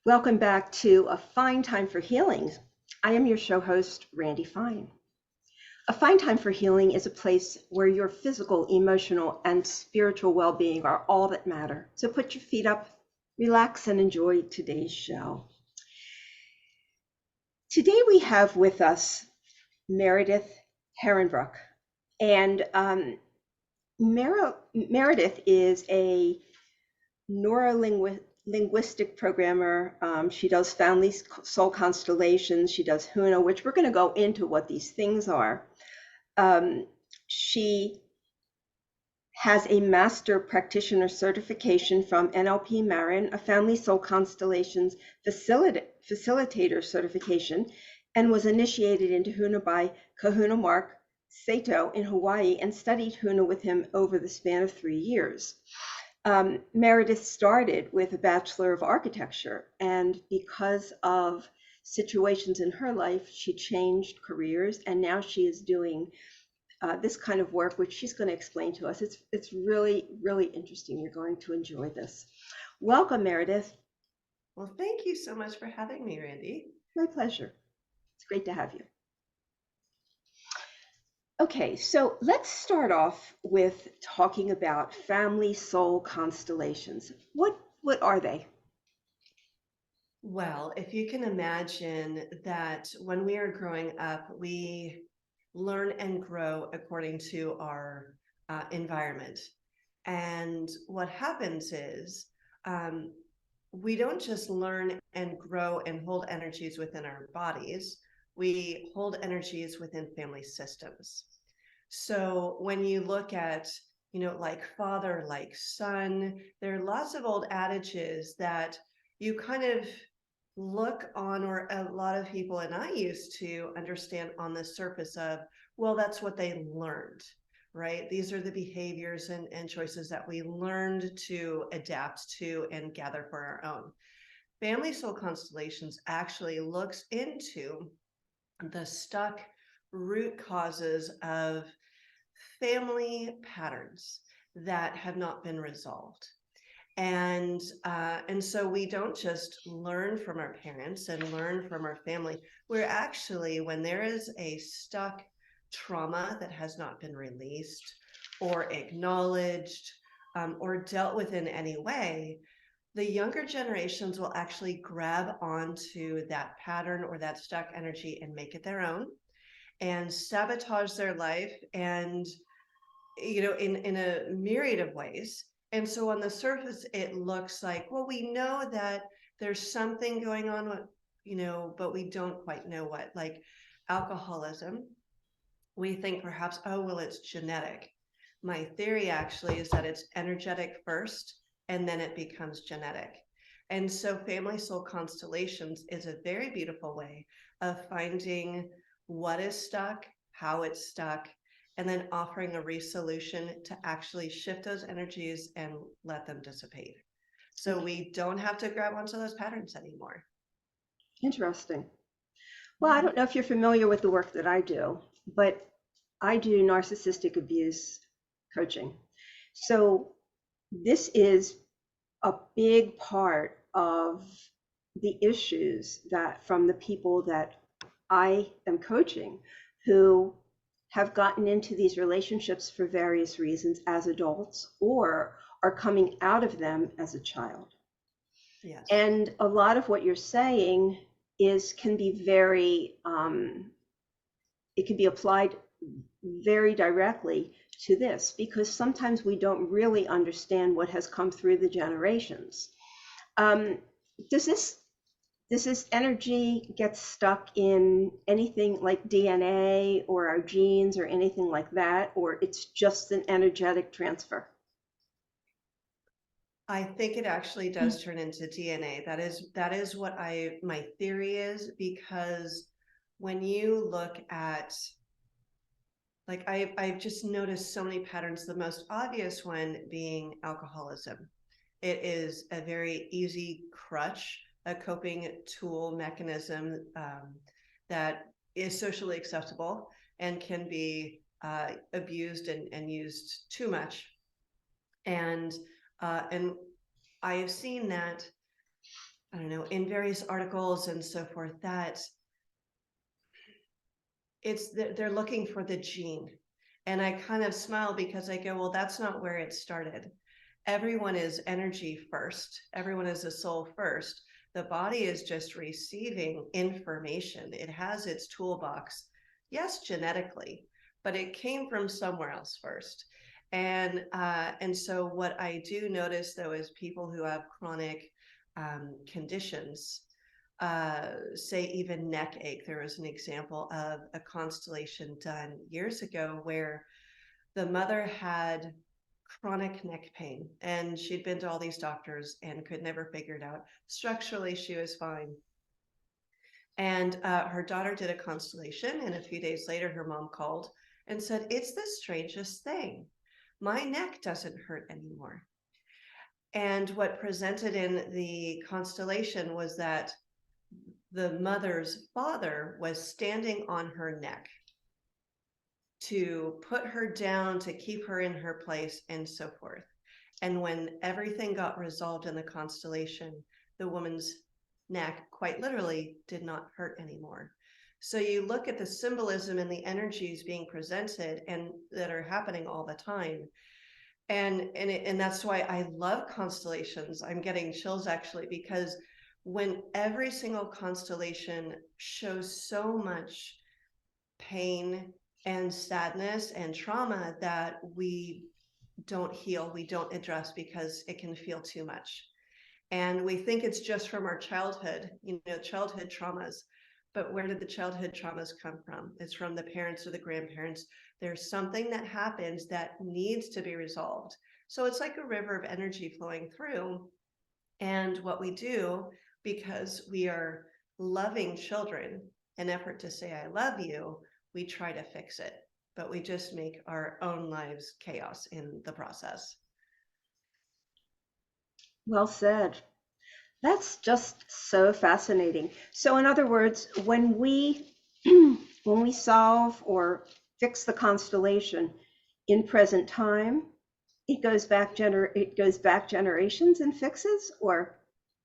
Welcome back to A Fine Time for Healing. I am your show host, Randi Fine. A Fine Time for Healing is a place where your physical, emotional, and spiritual well-being are all that matter. So put your feet up, relax, and enjoy today's show. Today we have with us Meredith Herrenbruck. And Meredith is a Neurolinguistic programmer. She does Family Soul Constellations. She does Huna, which we're going to go into what these things are. She has a Master Practitioner certification from NLP Marin, a Family Soul Constellations Facilitator certification, and was initiated into Huna by Kahuna Mark Sato in Hawaii and studied Huna with him over the span of 3 years. Meredith started with a Bachelor of Architecture, and because of situations in her life, she changed careers, and now she is doing this kind of work, which she's going to explain to us. It's really, really interesting. You're going to enjoy this. Welcome, Meredith. Well, thank you so much for having me, Randi. My pleasure. It's great to have you. Okay, so let's start off with talking about Family Soul Constellations. What are they? Well, if you can imagine that when we are growing up, we learn and grow according to our environment. And what happens is we don't just learn and grow and hold energies within our bodies, we hold energies within family systems. So when you look at, like father, like son, there are lots of old adages that you kind of look on, or a lot of people, and I used to understand on the surface of, well, that's what they learned, right? These are the behaviors and choices that we learned to adapt to and gather for our own. Family Soul Constellations actually looks into the stuck root causes of family patterns that have not been resolved. And so we don't just learn from our parents and learn from our family. We're actually, when there is a stuck trauma that has not been released or acknowledged or dealt with in any way, the younger generations will actually grab onto that pattern or that stuck energy and make it their own and sabotage their life, and in a myriad of ways. And so on the surface it looks like, well, we know that there's something going on with, but we don't quite know what. Like alcoholism, we think perhaps, oh well, it's genetic. My theory actually is that it's energetic first and then it becomes genetic. And so Family Soul Constellations is a very beautiful way of finding what is stuck, how it's stuck, and then offering a resolution to actually shift those energies and let them dissipate. So we don't have to grab onto those patterns anymore. Interesting. Well, I don't know if you're familiar with the work that I do, but I do narcissistic abuse coaching. So this is a big part of the issues that from the people that I am coaching who have gotten into these relationships for various reasons as adults or are coming out of them as a child. Yes. And a lot of what you're saying can be very, it can be applied very directly to this, because sometimes we don't really understand what has come through the generations. Does this energy get stuck in anything like DNA or our genes or anything like that, or it's just an energetic transfer? I think it actually does turn into DNA. That is what my theory is, because when you look at, like, I've just noticed so many patterns, the most obvious one being alcoholism. It is a very easy crutch, a coping tool mechanism that is socially acceptable and can be abused and used too much. And I have seen that I don't know, in various articles and so forth, that they're looking for the gene. And I kind of smile because I go, well, that's not where it started. Everyone is energy first. Everyone is a soul first. The body is just receiving information. It has its toolbox, yes, genetically, but it came from somewhere else first. And so what I do notice though is people who have chronic conditions, say even neck ache. There was an example of a constellation done years ago where the mother had chronic neck pain and she'd been to all these doctors and could never figure it out. Structurally, she was fine. And her daughter did a constellation, and a few days later, her mom called and said, "It's the strangest thing. My neck doesn't hurt anymore." And what presented in the constellation was that the mother's father was standing on her neck to put her down, to keep her in her place, and so forth. And when everything got resolved in the constellation, the woman's neck, quite literally, did not hurt anymore. So you look at the symbolism and the energies being presented and that are happening all the time. And that's why I love constellations. I'm getting chills actually, because when every single constellation shows so much pain and sadness and trauma that we don't heal, we don't address because it can feel too much. And we think it's just from our childhood, childhood traumas. But where did the childhood traumas come from? It's from the parents or the grandparents. There's something that happens that needs to be resolved. So it's like a river of energy flowing through. And what we do, because we are loving children, an effort to say, I love you, we try to fix it, but we just make our own lives chaos in the process. Well said. That's just so fascinating. So in other words, when we when we solve or fix the constellation in present time, it goes back generations and fixes, or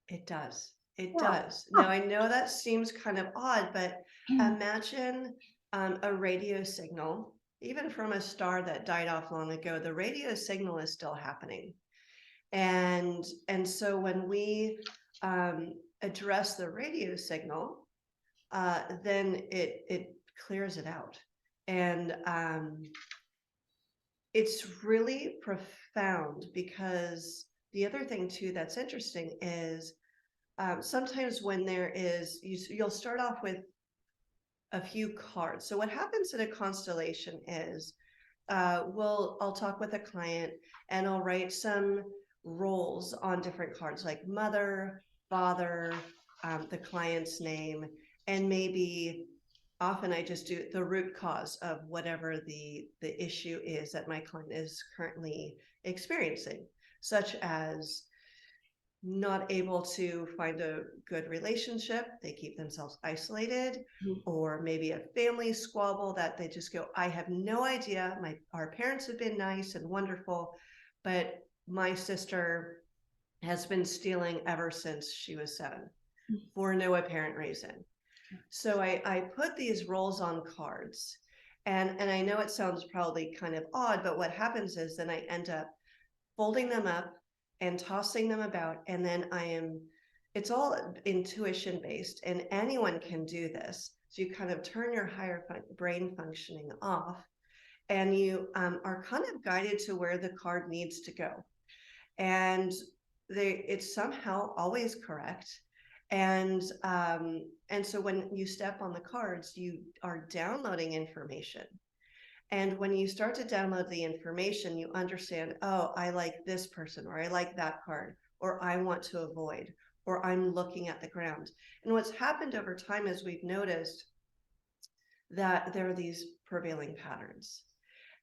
It does. It yeah. does. Now, I know that seems kind of odd, but imagine a radio signal, even from a star that died off long ago, the radio signal is still happening. And so when we address the radio signal, then it clears it out. And it's really profound, because the other thing too that's interesting is sometimes when there is, you'll start off with a few cards. So what happens in a constellation is I'll talk with a client and I'll write some roles on different cards, like mother, father, the client's name, and maybe often I just do the root cause of whatever the issue is that my client is currently experiencing, such as not able to find a good relationship, they keep themselves isolated, or maybe a family squabble that they just go, I have no idea. Our parents have been nice and wonderful, but my sister has been stealing ever since she was 7 for no apparent reason. So I put these roles on cards, and I know it sounds probably kind of odd, but what happens is then I end up folding them up and tossing them about. And then it's all intuition based, and anyone can do this. So you kind of turn your higher brain functioning off, and you are kind of guided to where the card needs to go. And it's somehow always correct. And so when you step on the cards, you are downloading information. And when you start to download the information, you understand, oh, I like this person, or I like that card, or I want to avoid, or I'm looking at the ground. And what's happened over time is we've noticed that there are these prevailing patterns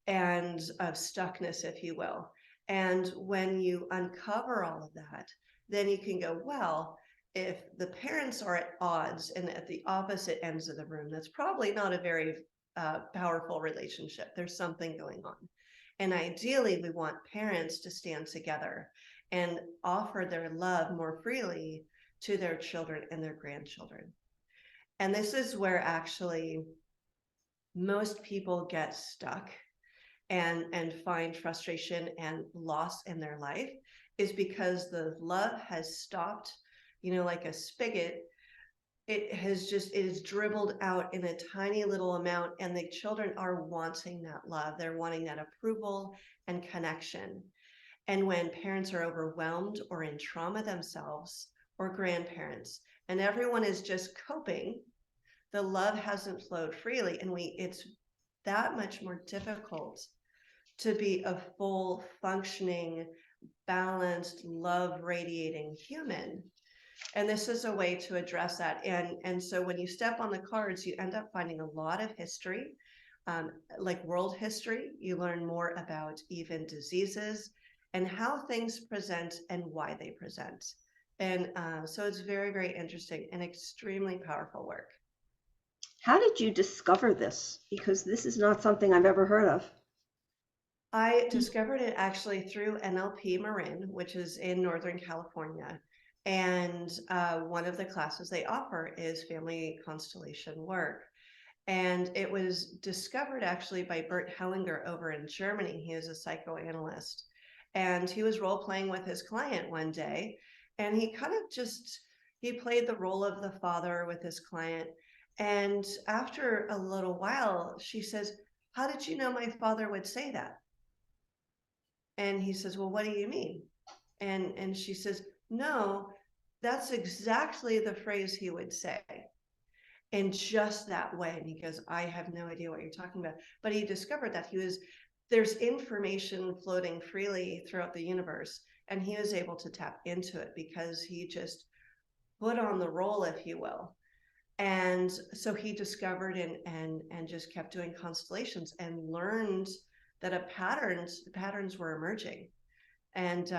and of stuckness, if you will. And when you uncover all of that, then you can go, well, if the parents are at odds and at the opposite ends of the room, that's probably not a very powerful relationship. There's something going on. And ideally, we want parents to stand together and offer their love more freely to their children and their grandchildren. And this is where actually most people get stuck and find frustration and loss in their life, is because the love has stopped, like a spigot. It is dribbled out in a tiny little amount, and the children are wanting that love. They're wanting that approval and connection. And when parents are overwhelmed or in trauma themselves, or grandparents, and everyone is just coping, the love hasn't flowed freely, and it's that much more difficult to be a full functioning, balanced, love radiating human. And this is a way to address that. And so when you step on the cards, you end up finding a lot of history, like world history. You learn more about even diseases and how things present and why they present. And so it's very, very interesting and extremely powerful work. How did you discover this? Because this is not something I've ever heard of. I discovered it actually through NLP Marin, which is in Northern California. And one of the classes they offer is family constellation work. And it was discovered actually by Bert Hellinger over in Germany. He is a psychoanalyst. And he was role playing with his client one day. And he kind of he played the role of the father with his client. And after a little while, she says, "How did you know my father would say that?" And he says, "Well, what do you mean?" And she says, "No, that's exactly the phrase he would say, in just that way." And he goes, "I have no idea what you're talking about." But he discovered that there's information floating freely throughout the universe, and he was able to tap into it because he just put on the role, if you will. And so he discovered and just kept doing constellations and learned that patterns were emerging. And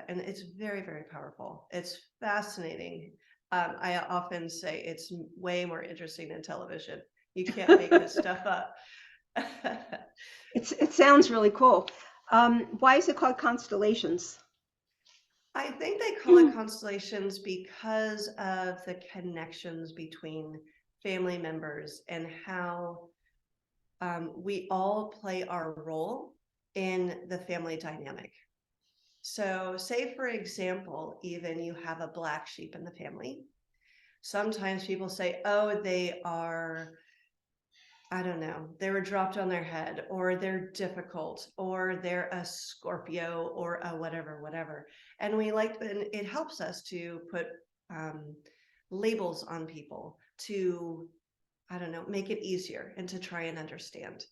it's very, very powerful. It's fascinating. I often say it's way more interesting than television. You can't make this stuff up. It sounds really cool. Why is it called Constellations? I think they call it constellations because of the connections between family members and how we all play our role in the family dynamic. So say, for example, even you have a black sheep in the family. Sometimes people say, oh, they are, I don't know, they were dropped on their head, or they're difficult, or they're a Scorpio, or a whatever. And and it helps us to put labels on people to, I don't know, make it easier and to try and understand.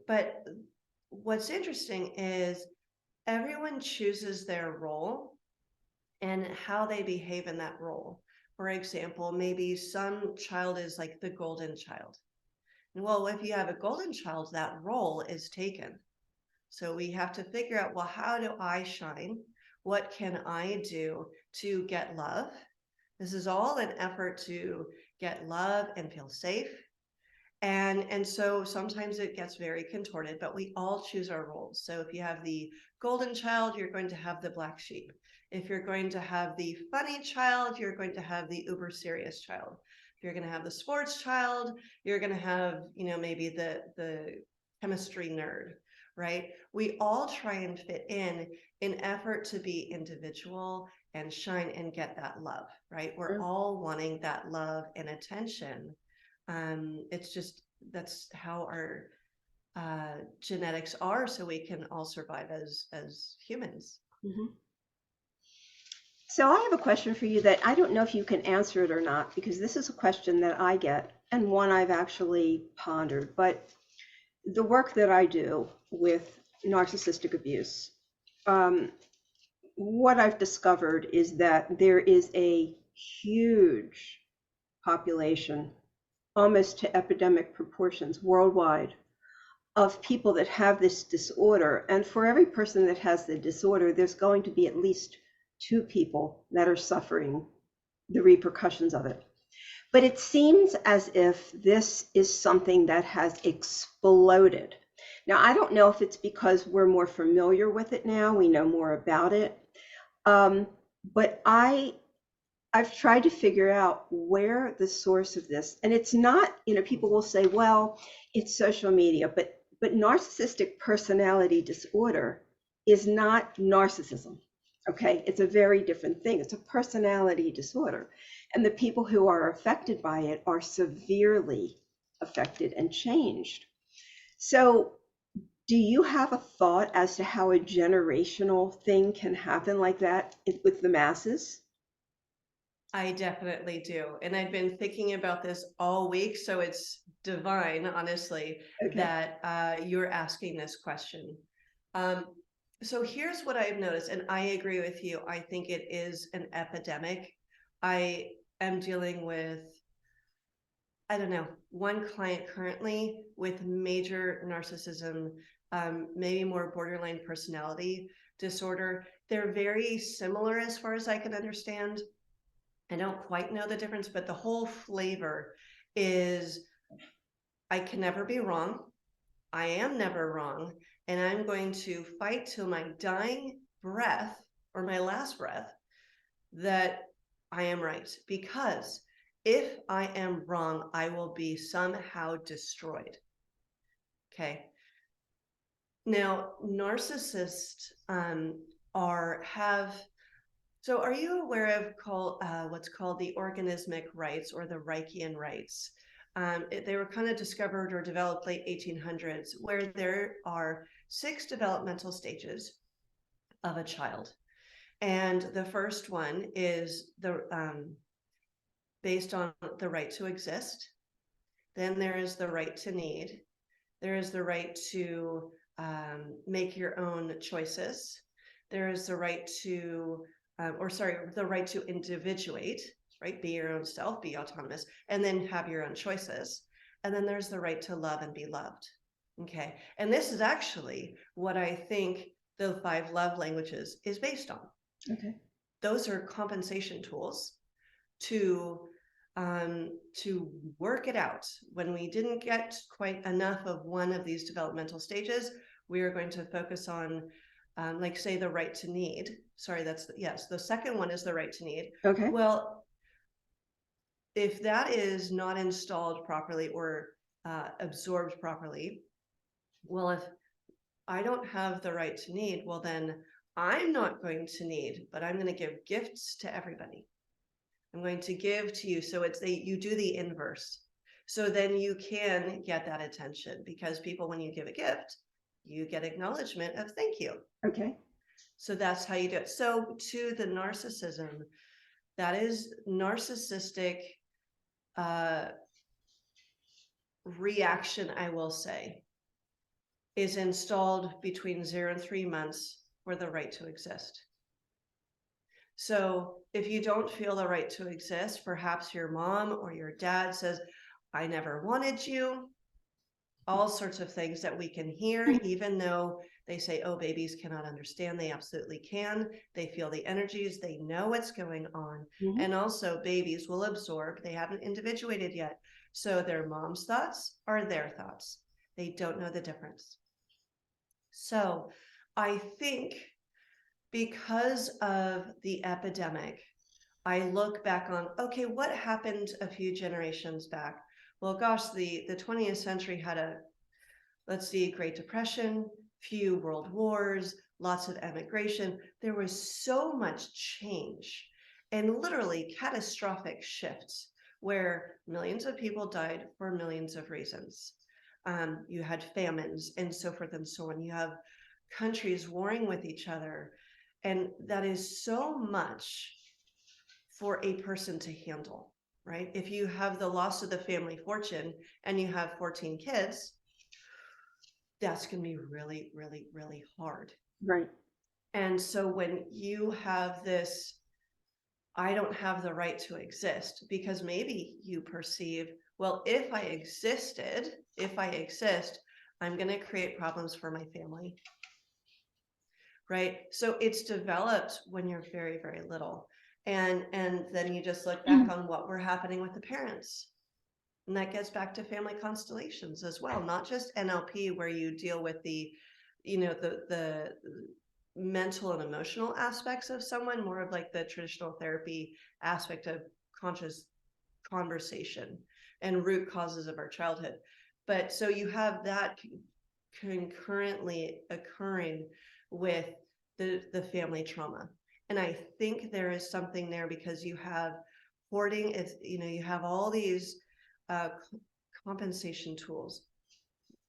But what's interesting is everyone chooses their role and how they behave in that role. For example, maybe some child is like the golden child. And well, if you have a golden child, that role is taken. So we have to figure out, well, how do I shine? What can I do to get love? This is all an effort to get love and feel safe. And so sometimes it gets very contorted, but we all choose our roles. So if you have the golden child, you're going to have the black sheep. If you're going to have the funny child, you're going to have the uber serious child. If you're going to have the sports child, you're going to have, maybe the chemistry nerd, right? We all try and fit in effort to be individual and shine and get that love, right? We're all wanting that love and attention. It's just, that's how our genetics are, so we can all survive as humans. Mm-hmm. So I have a question for you that I don't know if you can answer it or not, because this is a question that I get and one I've actually pondered. But the work that I do with narcissistic abuse, what I've discovered is that there is a huge population, almost to epidemic proportions worldwide, of people that have this disorder. And for every person that has the disorder, there's going to be at least 2 people that are suffering the repercussions of it. But it seems as if this is something that has exploded. Now, I don't know if it's because we're more familiar with it now, we know more about it. But I I've tried to figure out where the source of this, and it's not, people will say, well, it's social media, but narcissistic personality disorder is not narcissism. Okay, it's a very different thing. It's a personality disorder. And the people who are affected by it are severely affected and changed. So, do you have a thought as to how a generational thing can happen like that with the masses? I definitely do. And I've been thinking about this all week. So it's divine, honestly, Okay. that you're asking this question. Um, so here's what I've noticed, and I agree with you. I think it is an epidemic. I am dealing with, I don't know, one client currently with major narcissism, maybe more borderline personality disorder. They're very similar as far as I can understand. I don't quite know the difference, but the whole flavor is I can never be wrong. I am never wrong. And I'm going to fight till my dying breath or my last breath that I am right. Because if I am wrong, I will be somehow destroyed. Okay. Now, narcissists have. So, are you aware of what's called the organismic rights or the Reichian rights? They were kind of discovered or developed late 1800s, where there are 6 developmental stages of a child, and the first one is the based on the right to exist. Then there is the right to need. There is the right to make your own choices. There is the right to, the right to individuate, right? Be your own self, be autonomous, and then have your own choices. And then there's the right to love and be loved. Okay. And this is actually what I think the 5 love languages is based on. Okay. Those are compensation tools to work it out. When we didn't get quite enough of one of these developmental stages, we are going to focus on, like, say, the right to need. Sorry, yes. The second one is the right to need. Okay. Well, if that is not installed properly or absorbed properly, well, if I don't have the right to need, well, then I'm not going to need, but I'm going to give gifts to everybody. I'm going to give to you. So you do the inverse. So then you can get that attention, because people, when you give a gift, you get acknowledgement of thank you. Okay. So that's how you do it. So to the narcissism, that is narcissistic reaction, I will say, is installed between 0 and 3 months for the right to exist. So if you don't feel the right to exist, perhaps your mom or your dad says, I never wanted you, all sorts of things that we can hear, even though they say, oh, babies cannot understand. They absolutely can. They feel the energies. They know what's going on. Mm-hmm. And also babies will absorb. They haven't individuated yet. So their mom's thoughts are their thoughts. They don't know the difference. So I think because of the epidemic, I look back on, okay, what happened a few generations back? Well, gosh, the 20th century had Great Depression, few world wars, lots of emigration. There was so much change and literally catastrophic shifts where millions of people died for millions of reasons. You had famines and so forth and so on. You have countries warring with each other. And that is so much for a person to handle, right? If you have the loss of the family fortune and you have 14 kids, that's going to be really, really, really hard. Right. And so when you have this, I don't have the right to exist, because maybe you perceive, well, if I exist, I'm going to create problems for my family. Right? So it's developed when you're very, very little. And then you just look back on what were happening with the parents. And that gets back to family constellations as well, not just NLP, where you deal with the mental and emotional aspects of someone, more of like the traditional therapy aspect of conscious conversation and root causes of our childhood. But so you have that concurrently occurring with the family trauma. And I think there is something there because you have hoarding, it's, you have all these compensation tools,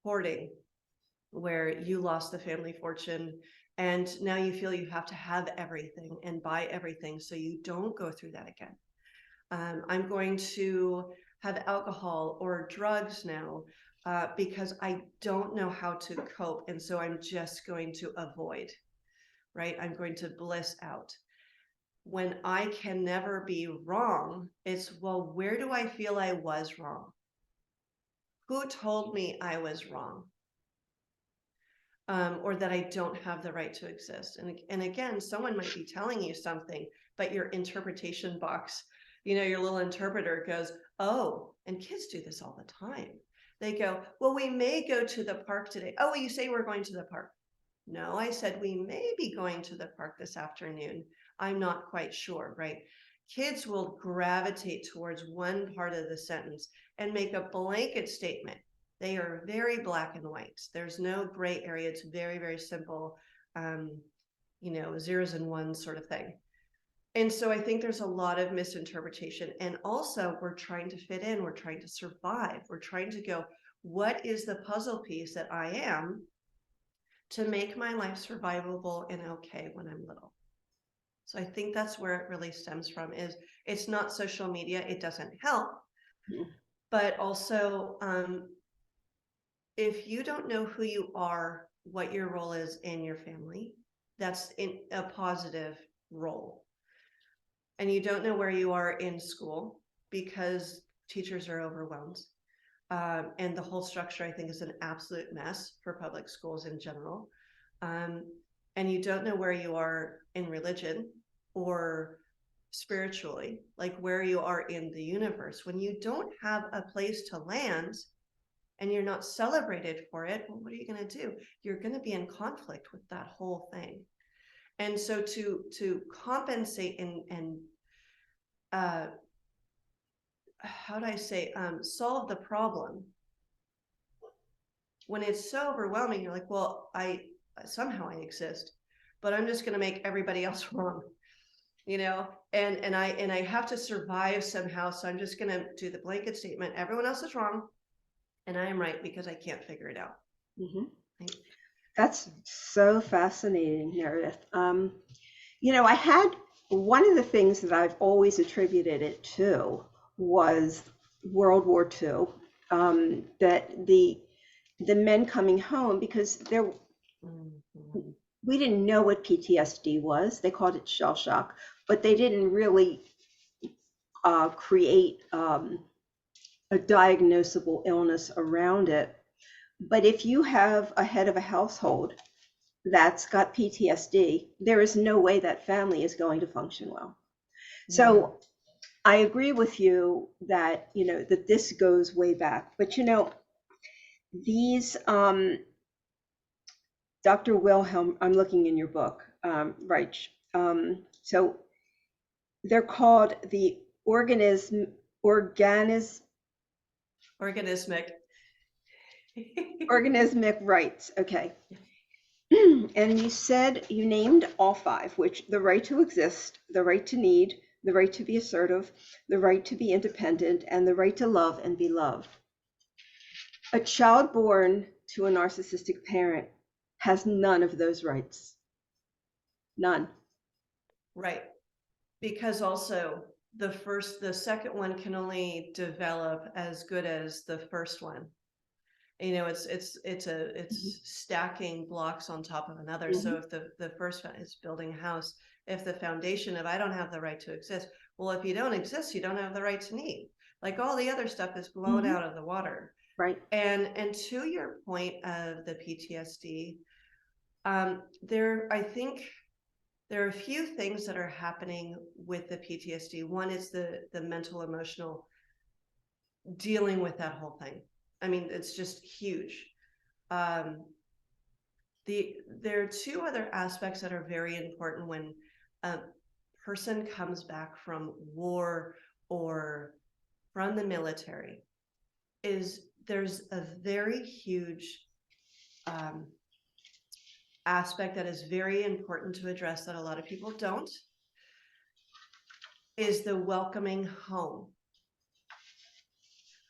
hoarding, where you lost the family fortune and now you feel you have to have everything and buy everything so you don't go through that again. I'm going to have alcohol or drugs now because I don't know how to cope. And so I'm just going to avoid, right? I'm going to bliss out. When I can never be wrong, it's, well, where do I feel I was wrong? Who told me I was wrong? Or that I don't have the right to exist. And again, someone might be telling you something, but your interpretation box, your little interpreter goes, oh, and kids do this all the time. They go, well, we may go to the park today. Oh, you say we're going to the park. No, I said we may be going to the park this afternoon. I'm not quite sure, right? Kids will gravitate towards one part of the sentence and make a blanket statement. They are very black and white. There's no gray area. It's very, very simple, zeros and ones sort of thing. And so I think there's a lot of misinterpretation. And also we're trying to fit in, we're trying to survive. We're trying to go, what is the puzzle piece that I am to make my life survivable and okay when I'm little? So I think that's where it really stems from. Is it's not social media. It doesn't help. But also, if you don't know who you are, what your role is in your family, that's in a positive role. And you don't know where you are in school because teachers are overwhelmed. And the whole structure, I think, is an absolute mess for public schools in general. And you don't know where you are in religion or spiritually, like where you are in the universe. When you don't have a place to land and you're not celebrated for it, well, what are you going to do? You're going to be in conflict with that whole thing. And so to compensate and how do I say, solve the problem, when it's so overwhelming, you're like, well, somehow I exist, but I'm just going to make everybody else wrong, and I have to survive somehow. So I'm just going to do the blanket statement. Everyone else is wrong and I am right because I can't figure it out. Mm-hmm. That's so fascinating, Meredith. I had one of the things that I've always attributed it to was World War II, that the men coming home, because we didn't know what PTSD was. They called it shell shock, but they didn't really create a diagnosable illness around it. But if you have a head of a household that's got PTSD, there is no way that family is going to function well. So I agree with you that, that this goes way back. But, these, Dr. Wilhelm, I'm looking in your book, Reich. So they're called the organismic. Organismic rights. Okay. And you named all five, which the right to exist, the right to need, the right to be assertive, the right to be independent, and the right to love and be loved. A child born to a narcissistic parent has none of those rights. None. Right. Because also the second one can only develop as good as the first one. It's stacking blocks on top of another. So if the first one is building a house, if the foundation of I don't have the right to exist, well, if you don't exist, you don't have the right to need. Like all the other stuff is blown out of the water. Right. And to your point of the PTSD, I think there are a few things that are happening with the PTSD. One is the mental, emotional dealing with that whole thing. I mean, it's just huge. The There are two other aspects that are very important when a person comes back from war or from the military. There's a very huge aspect that is very important to address that a lot of people don't, is the welcoming home.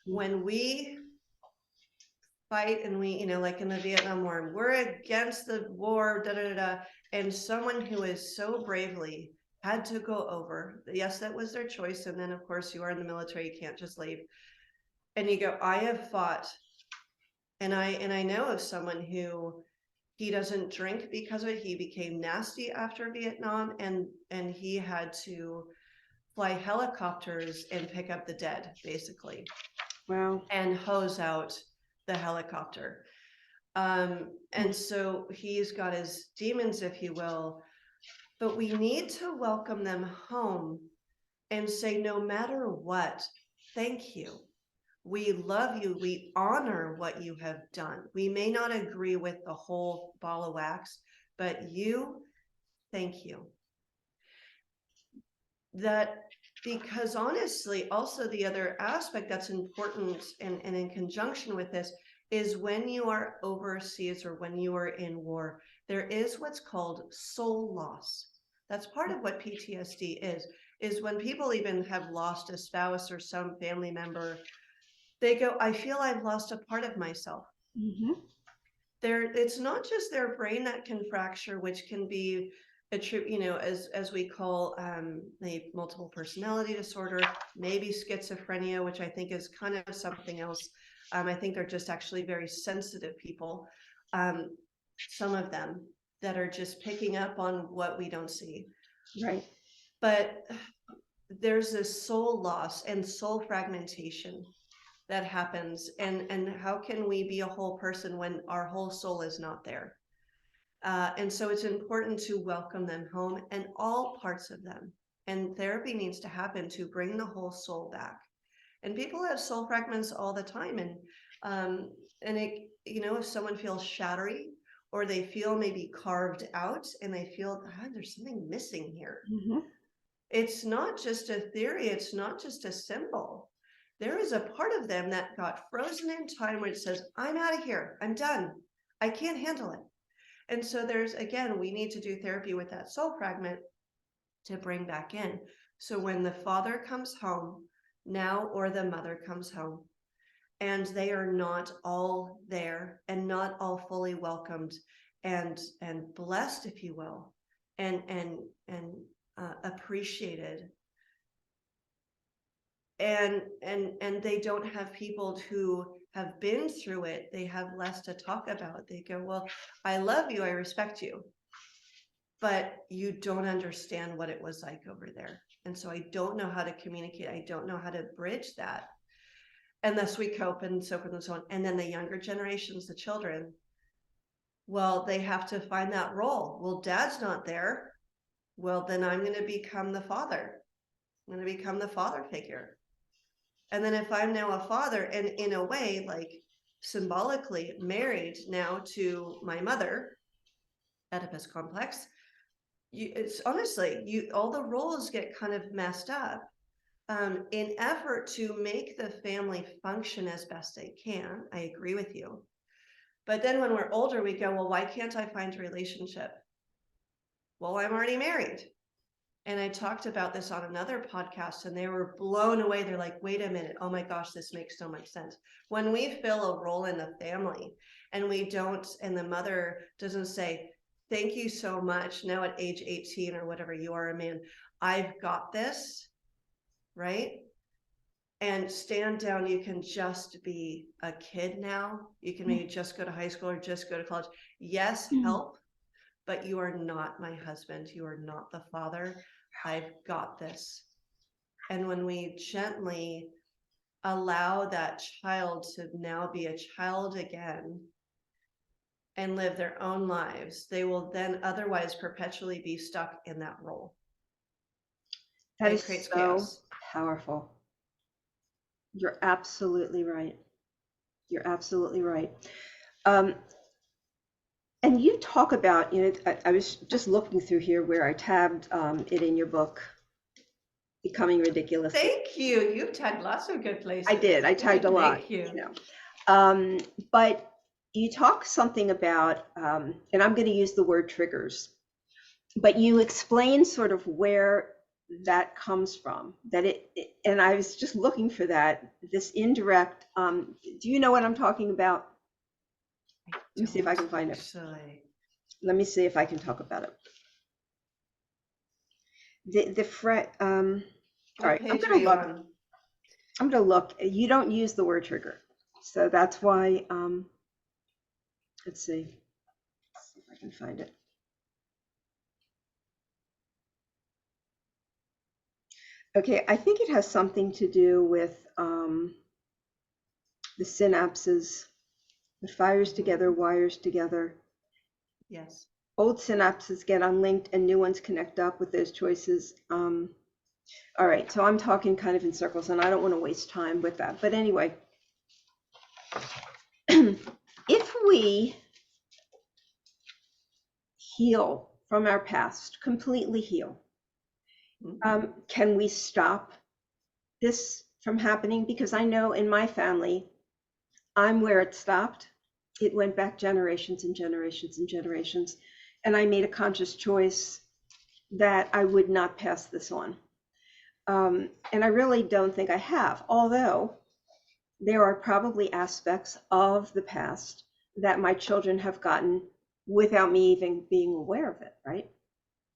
When we fight and we, like in the Vietnam War, we're against the war, and someone who is so bravely had to go over, yes, that was their choice. And then of course you are in the military, you can't just leave. And you go, I have fought. And I know of someone who, he doesn't drink because of it. He became nasty after Vietnam, and he had to fly helicopters and pick up the dead, basically. Wow. And hose out the helicopter. And so he's got his demons, if you will, but we need to welcome them home and say, no matter what, thank you. We love you. We honor what you have done. We may not agree with the whole ball of wax, but thank you. Because honestly, also the other aspect that's important and in conjunction with this is when you are overseas or when you are in war, there is what's called soul loss. That's part of what PTSD is when people even have lost a spouse or some family member, they go, I feel I've lost a part of myself. Mm-hmm. It's not just their brain that can fracture, which can be as we call the multiple personality disorder, maybe schizophrenia, which I think is kind of something else. I think they're just actually very sensitive people. Some of them that are just picking up on what we don't see. Right. But there's this soul loss and soul fragmentation that happens, and how can we be a whole person when our whole soul is not there? And so it's important to welcome them home, and all parts of them. And therapy needs to happen to bring the whole soul back. And people have soul fragments all the time. And it, if someone feels shattery, or they feel maybe carved out, and they feel, there's something missing here. Mm-hmm. It's not just a theory. It's not just a symbol. There is a part of them that got frozen in time where it says, I'm out of here. I'm done. I can't handle it. And so we need to do therapy with that soul fragment to bring back in. So when the father comes home now, or the mother comes home, and they are not all there and not all fully welcomed and blessed, if you will, and appreciated, and they don't have people who have been through it, they have less to talk about. They go, well, I love you, I respect you, but you don't understand what it was like over there. And so I don't know how to communicate. I don't know how to bridge that. And thus we cope, and so forth and so on. And then the younger generations, the children, well, they have to find that role. Well, dad's not there. Well, then I'm going to become the father. I'm going to become the father figure. And then if I'm now a father, and in a way, like symbolically married now to my mother, Oedipus complex, it's honestly, all the roles get kind of messed up in effort to make the family function as best they can. I agree with you. But then when we're older, we go, well, why can't I find a relationship? Well, I'm already married. And I talked about this on another podcast, and they were blown away. They're like, wait a minute. Oh my gosh, this makes so much sense. When we fill a role in the family and the mother doesn't say, thank you so much. Now at age 18 or whatever, you are a man, I've got this, right? And stand down. You can just be a kid now. You can maybe just go to high school or just go to college. Yes, help. But you are not my husband. You are not the father. I've got this. And when we gently allow that child to now be a child again and live their own lives, they will then otherwise perpetually be stuck in that role. That is so chaos. Powerful. You're absolutely right. You're absolutely right. And you talk about, I was just looking through here where I tabbed it in your book, Becoming Ridiculous. Thank you. You've tagged lots of good places. I did. I tagged a lot. Thank you. But you talk something about, and I'm going to use the word triggers, but you explain sort of where that comes from. And I was just looking for that, this indirect. Do you know what I'm talking about? Let me see if I can find it. Let me see if I can talk about it. All right, I'm gonna look. You don't use the word trigger, so that's why. Let's see if I can find it. Okay, I think it has something to do with the synapses. It fires together, wires together. Yes. Old synapses get unlinked and new ones connect up with those choices. All right, so I'm talking kind of in circles and I don't want to waste time with that. But anyway, if we heal from our past, completely heal, can we stop this from happening? Because I know in my family, I'm where it stopped. It went back generations and generations and generations. And I made a conscious choice that I would not pass this on. And I really don't think I have, although there are probably aspects of the past that my children have gotten without me even being aware of it, right?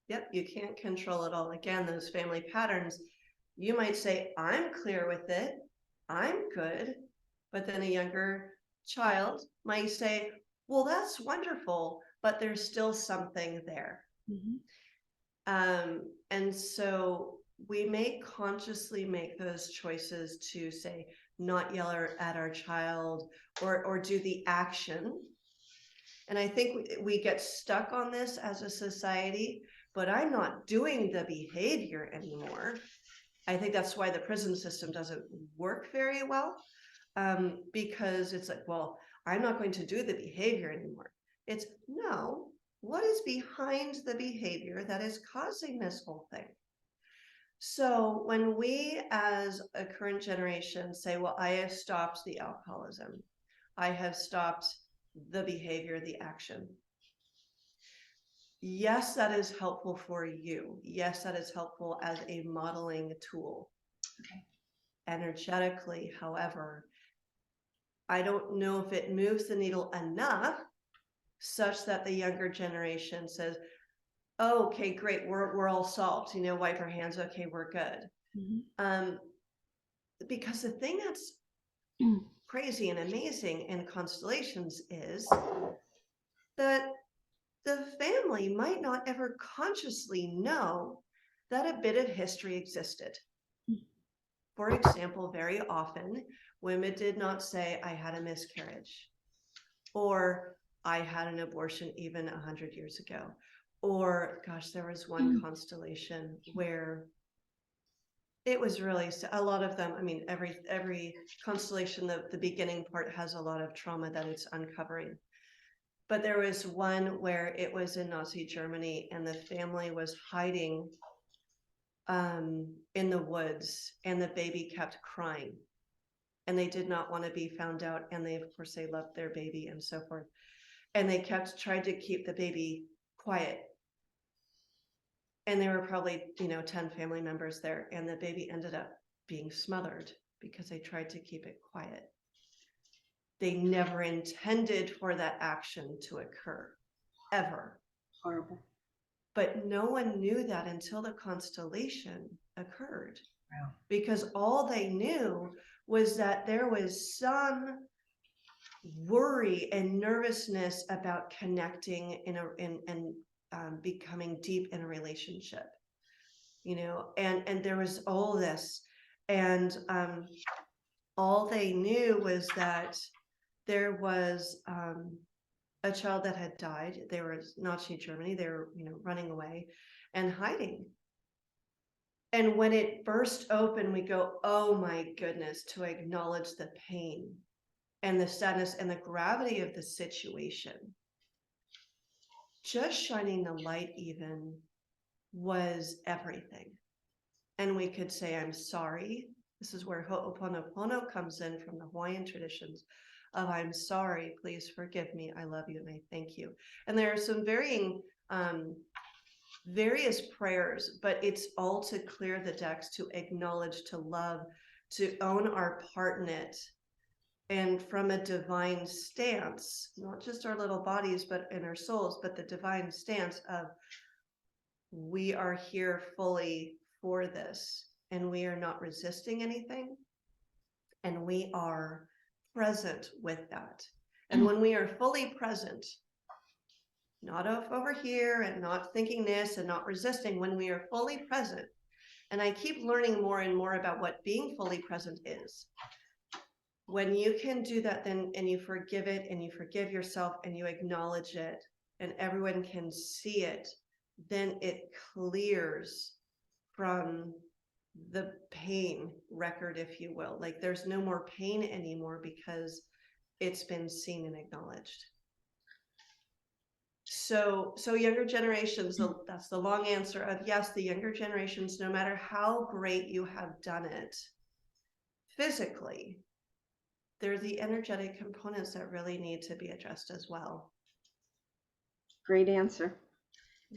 Yep, you can't control it all. Again, those family patterns, you might say, I'm clear with it, I'm good, but then a younger child might say, well, that's wonderful, but there's still something there. And so we may consciously make those choices to say, not yell at our child or do the action. And I think we get stuck on this as a society, but I'm not doing the behavior anymore. I think that's why the prison system doesn't work very well, because it's like, well, I'm not going to do the behavior anymore. It's no, what is behind the behavior that is causing this whole thing? So when we as a current generation say, well, I have stopped the alcoholism, I have stopped the behavior, the action. Yes, that is helpful for you. Yes, that is helpful as a modeling tool. Okay. Energetically, however, I don't know if it moves the needle enough such that the younger generation says, oh, okay, great, we're all solved, wipe our hands, okay, we're good. Because the thing that's crazy and amazing in constellations is that the family might not ever consciously know that a bit of history existed. For example, very often women did not say, I had a miscarriage, or I had an abortion even 100 years ago, or gosh, there was one constellation where it was really, a lot of them, I mean, every constellation, the beginning part has a lot of trauma that it's uncovering. But there was one where it was in Nazi Germany and the family was hiding in the woods and the baby kept crying and they did not want to be found out. And they, of course, they loved their baby and so forth. And they tried to keep the baby quiet. And there were probably, 10 family members there, and the baby ended up being smothered because they tried to keep it quiet. They never intended for that action to occur, ever. Horrible. But no one knew that until the constellation occurred. Wow. Because all they knew was that there was some worry and nervousness about connecting and becoming deep in a relationship, and there was all this, and all they knew was that there was a child that had died. They were in Nazi Germany. They were, running away and hiding. And when it burst open, we go, oh my goodness, to acknowledge the pain and the sadness and the gravity of the situation. just shining the light even was everything. And we could say, I'm sorry. This is where Ho'oponopono comes in from the Hawaiian traditions of I'm sorry, please forgive me, I love you, and I thank you. And there are some various prayers, but it's all to clear the decks, to acknowledge, to love, to own our part in it. And from a divine stance, not just our little bodies, but in our souls, but the divine stance of we are here fully for this, and we are not resisting anything, and we are present with that. And when we are fully present, not over here and not thinking this and not resisting, when we are fully present, and I keep learning more and more about what being fully present is. When you can do that, then, and you forgive it, and you forgive yourself, and you acknowledge it, and everyone can see it, then it clears from the pain record, if you will. Like there's no more pain anymore because it's been seen and acknowledged. So younger generations, that's the long answer of yes, the younger generations, no matter how great you have done it physically, they're the energetic components that really need to be addressed as well. Great answer.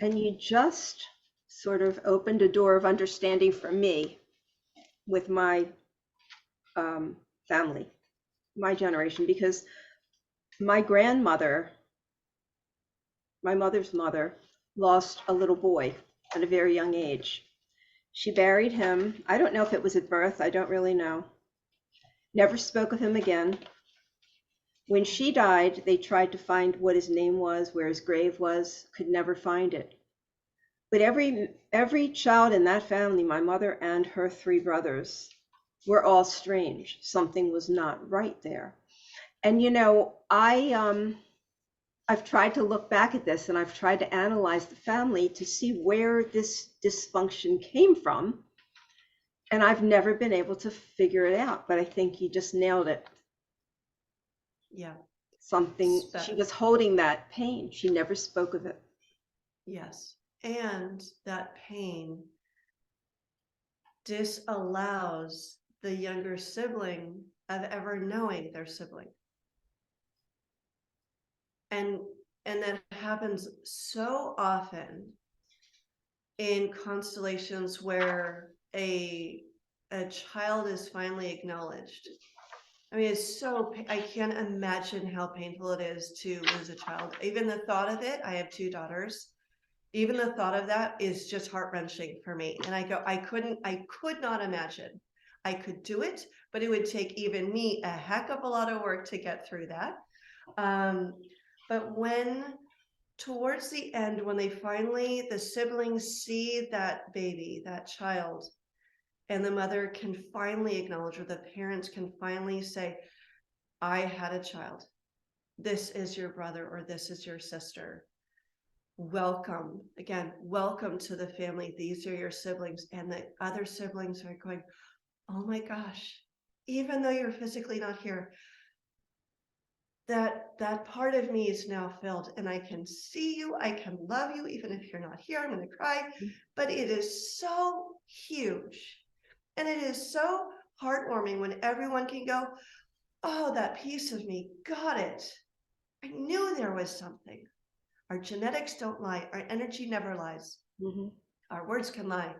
And you just sort of opened a door of understanding for me with my family, my generation, because my grandmother, my mother's mother, lost a little boy at a very young age. She buried him. I don't know if it was at birth. I don't really know. Never spoke of him again. When she died, they tried to find what his name was, where his grave was, could never find it. But every child in that family, my mother and her 3 brothers, were all strange. Something was not right there. And you know, I've tried to look back at this, and I've tried to analyze the family to see where this dysfunction came from. And I've never been able to figure it out, but I think you just nailed it. Yeah. Something, she was holding that pain. She never spoke of it. Yes. And that pain disallows the younger sibling of ever knowing their sibling. And that happens so often in constellations where a child is finally acknowledged. I mean, it's so, I can't imagine how painful it is to lose a child. Even the thought of it, I have 2 daughters. Even the thought of that is just heart-wrenching for me. And I could not imagine. I could do it, but it would take even me a heck of a lot of work to get through that. But when towards the end, when they finally, the siblings see that baby, that child, and the mother can finally acknowledge, or the parents can finally say, I had a child. This is your brother, or this is your sister. Welcome. Again, welcome to the family. These are your siblings. And the other siblings are going, oh my gosh, even though you're physically not here, that part of me is now filled, and I can see you, I can love you, even if you're not here. I'm going to cry, but it is so huge. And it is so heartwarming when everyone can go, oh, that piece of me got it. I knew there was something. Our genetics don't lie. Our energy never lies. Mm-hmm. Our words can lie.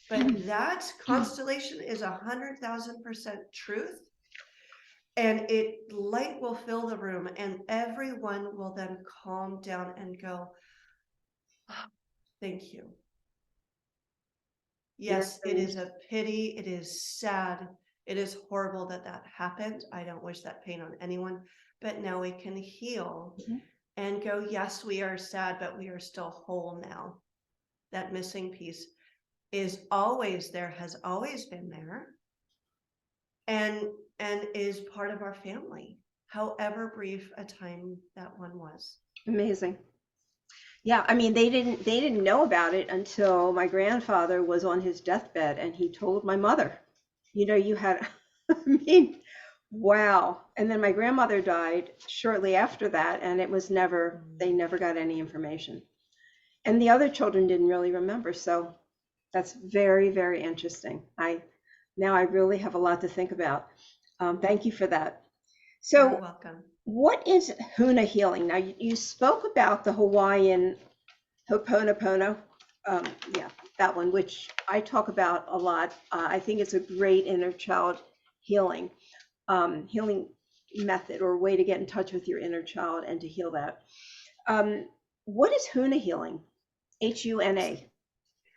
But that constellation is 100,000% truth. And light will fill the room, and everyone will then calm down and go, oh, thank you. Yes, it is a pity. It is sad. It is horrible that happened. I don't wish that pain on anyone, but now we can heal and go, yes, we are sad, but we are still whole now. That missing piece is always there, has always been there, and is part of our family, however brief a time that one was. Amazing. Yeah, I mean, they didn't know about it until my grandfather was on his deathbed, and he told my mother, you know, you had, I mean, Wow. And then my grandmother died shortly after that, and it was never, they never got any information. And the other children didn't really remember. So that's very, very interesting. Now I really have a lot to think about. Thank you for that. You're So welcome. what is Huna healing? Now you spoke about the Hawaiian Ho'oponopono. Yeah, that one, which I talk about a lot. I think it's a great inner child healing, healing method or way to get in touch with your inner child and to heal that. What is Huna healing? Huna.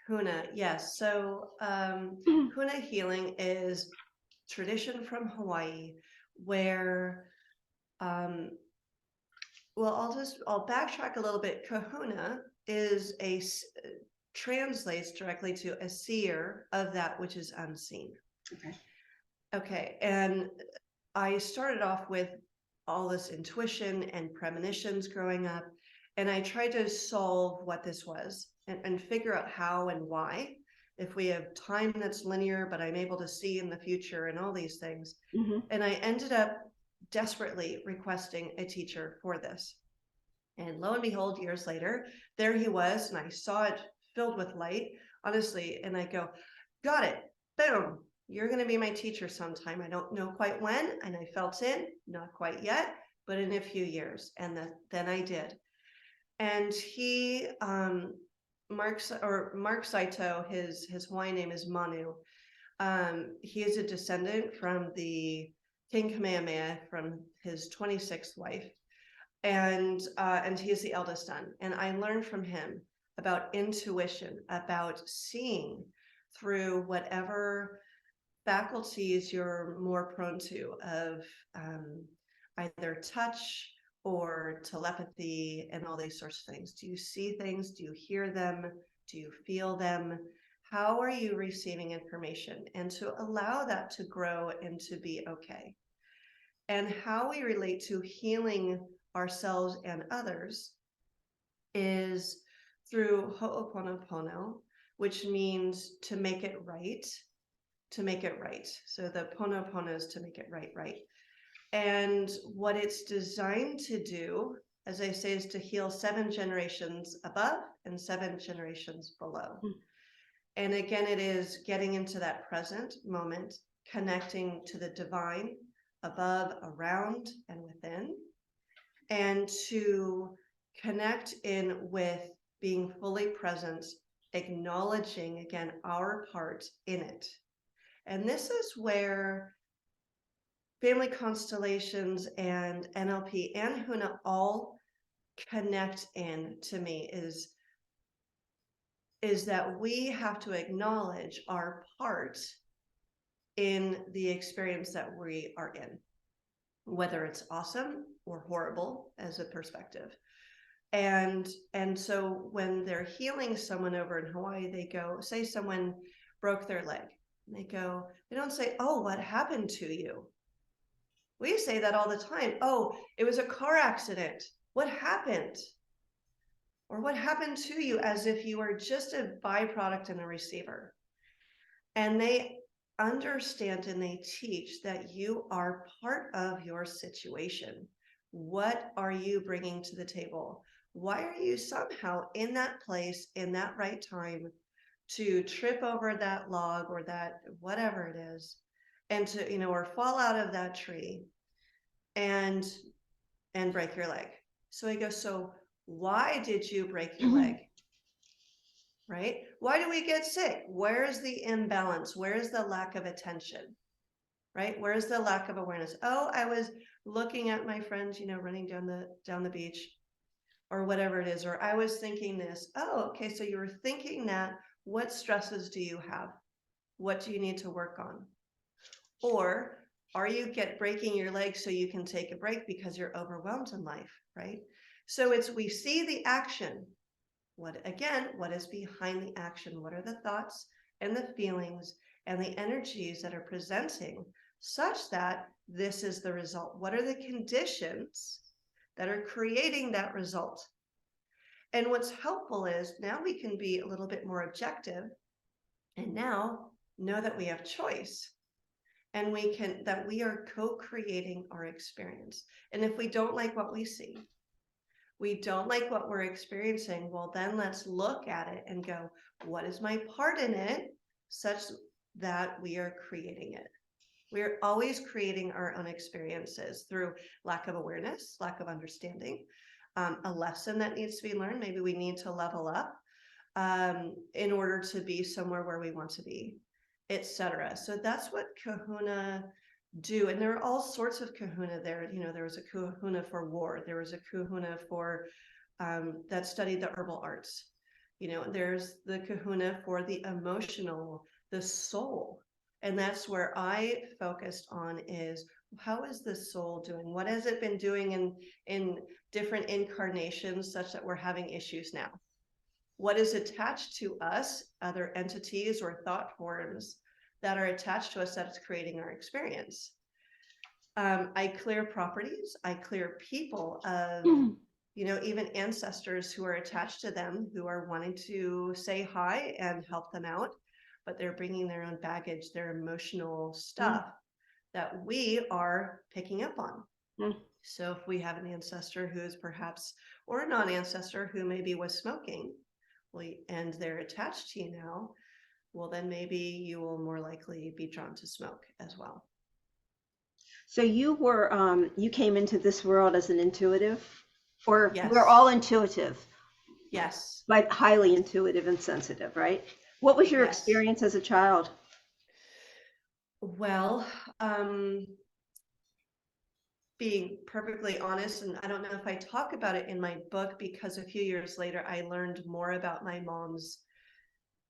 Huna, yes. So Huna healing is tradition from Hawaii where, well, I'll backtrack a little bit. Kahuna is translates directly to a seer of that which is unseen. Okay. Okay, and I started off with all this intuition and premonitions growing up, and I tried to solve what this was and figure out how and why. If we have time that's linear, but I'm able to see in the future and all these things. Mm-hmm. And I ended up desperately requesting a teacher for this. And lo and behold, years later, there he was, and I saw it filled with light, honestly, and I go, got it, boom, you're going to be my teacher sometime. I don't know quite when, and I felt in, not quite yet, but in a few years. And then I did. And he, Mark Saito, his Hawaiian name is Manu. He is a descendant from the King Kamehameha, from his 26th wife. And he is the eldest son. And I learned from him about intuition, about seeing through whatever faculties you're more prone to, of either touch or telepathy and all these sorts of things. Do you see things? Do you hear them? Do you feel them? How are you receiving information? And to allow that to grow and to be okay. And how we relate to healing ourselves and others is through Ho'oponopono, which means to make it right, to make it right. So the Ponopono is to make it right, right. And what it's designed to do, as I say, is to heal 7 generations above and 7 generations below. And again, it is getting into that present moment, connecting to the divine above, around, and within, and to connect in with being fully present, acknowledging again our part in it. And this is where family constellations and NLP and Huna all connect in, to me, is that we have to acknowledge our part in the experience that we are in, whether it's awesome or horrible as a perspective. And so when they're healing someone over in Hawaii, they go, say someone broke their leg, and they don't say, oh, what happened to you? We say that all the time. Oh, it was a car accident. What happened? Or what happened to you, as if you are just a byproduct and a receiver. And they understand and they teach that you are part of your situation. What are you bringing to the table? Why are you somehow in that place, in that right time, to trip over that log or that whatever it is, and to, or fall out of that tree and break your leg? So he goes, so why did you break your leg? Right? Why do we get sick? Where is the imbalance? Where is the lack of attention? Right? Where is the lack of awareness? Oh, I was looking at my friends, running down the beach, or whatever it is. Or I was thinking this. Oh, okay. So you were thinking that. What stresses do you have? What do you need to work on? Or are you breaking your leg so you can take a break because you're overwhelmed in life, right? So we see the action. What is behind the action? What are the thoughts and the feelings and the energies that are presenting such that this is the result? What are the conditions that are creating that result? And what's helpful is now we can be a little bit more objective and now know that we have choice. and we are co-creating our experience. And if we don't like what we see, we don't like what we're experiencing, well, then let's look at it and go, what is my part in it, such that we are creating it. We're always creating our own experiences through lack of awareness, lack of understanding, a lesson that needs to be learned. Maybe we need to level up in order to be somewhere where we want to be, etc. So that's what kahuna do. And there are all sorts of kahuna there. You know, there was a kahuna for war. There was a kahuna for that studied the herbal arts. You know, there's the kahuna for the emotional, the soul. And that's where I focused on is, how is the soul doing? What has it been doing in different incarnations such that we're having issues now? What is attached to us, other entities or thought forms that are attached to us that's creating our experience? I clear properties, I clear people of, you know, even ancestors who are attached to them, who are wanting to say hi and help them out, but they're bringing their own baggage, their emotional stuff that we are picking up on. So if we have an ancestor who is perhaps, or a non-ancestor who maybe was smoking, and they're attached to you now, well, then maybe you will more likely be drawn to smoke as well. So you came into this world as an intuitive, or Yes. we're all intuitive? Yes. But highly intuitive and sensitive, right? What was your Yes. experience as a child? Well, being perfectly honest, and I don't know if I talk about it in my book, because a few years later, I learned more about my mom's